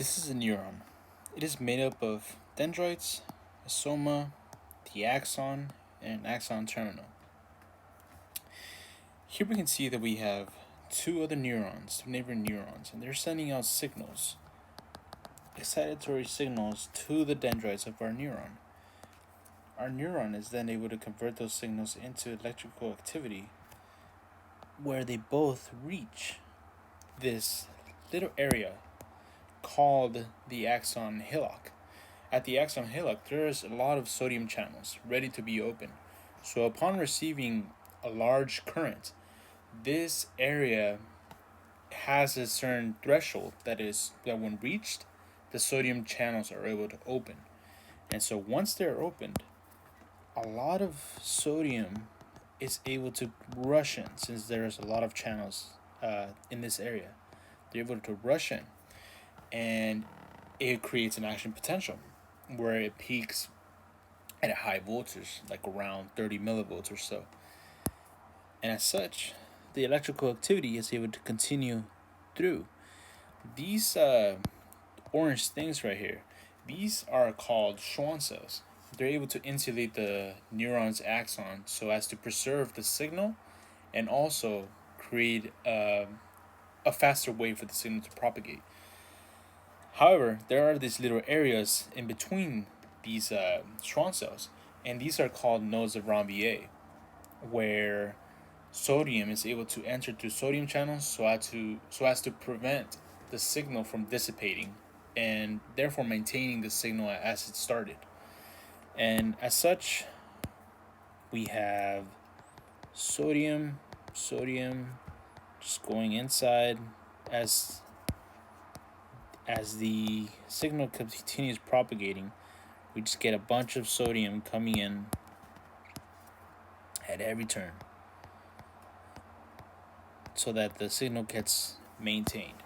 This is a neuron. It is made up of dendrites, a soma, the axon, and an axon terminal. Here we can see that we have two other neurons, two neighboring neurons, and they're sending out signals, excitatory signals to the dendrites of our neuron. Our neuron is then able to convert those signals into electrical activity where they both reach this little area called the axon hillock. At the axon hillock, there's a lot of sodium channels ready to be opened. So upon receiving a large current, this area has a certain threshold that when reached, the sodium channels are able to open. And so once they're opened, a lot of sodium is able to rush in since there's a lot of channels in this area. They're able to rush in, and it creates an action potential where it peaks at a high voltage, like around 30 millivolts or so. And as such, the electrical activity is able to continue through. These orange things right here, these are called Schwann cells. They're able to insulate the neuron's axon so as to preserve the signal and also create a faster way for the signal to propagate. However, there are these little areas in between these Schwann cells, and these are called nodes of Ranvier, where sodium is able to enter through sodium channels so as to prevent the signal from dissipating and therefore maintaining the signal as it started. And as such, we have sodium just going inside as the signal continues propagating. We just get a bunch of sodium coming in at every turn so that the signal gets maintained.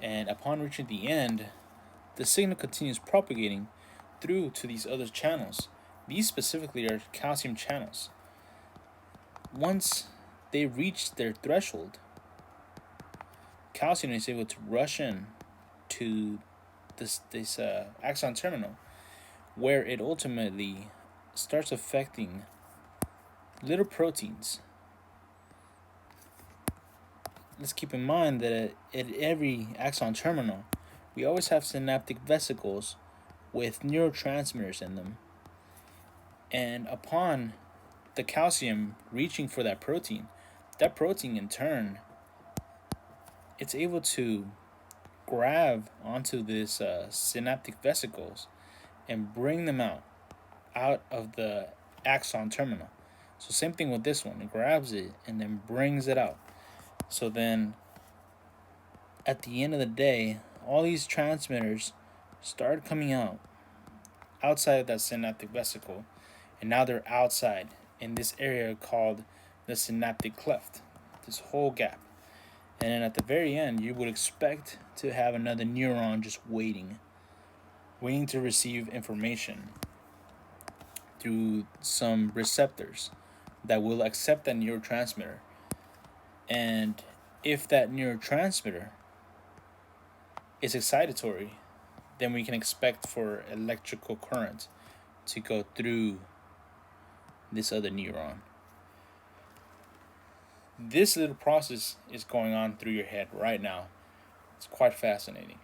And upon reaching the end, the signal continues propagating through to these other channels. These specifically are calcium channels. Once they reach their threshold, calcium is able to rush in to this axon terminal, where it ultimately starts affecting little proteins. Let's keep in mind that at every axon terminal, we always have synaptic vesicles with neurotransmitters in them. And upon the calcium reaching for that protein in turn, it's able to grab onto this synaptic vesicles and bring them out of the axon terminal. So same thing with this one. It grabs it and then brings it out. So then at the end of the day, all these transmitters start coming outside of that synaptic vesicle, and now they're outside in this area called the synaptic cleft, this whole gap. And then at the very end, you would expect to have another neuron just waiting to receive information through some receptors that will accept that neurotransmitter. And if that neurotransmitter is excitatory, then we can expect for electrical current to go through this other neuron. This little process is going on through your head right now. It's quite fascinating.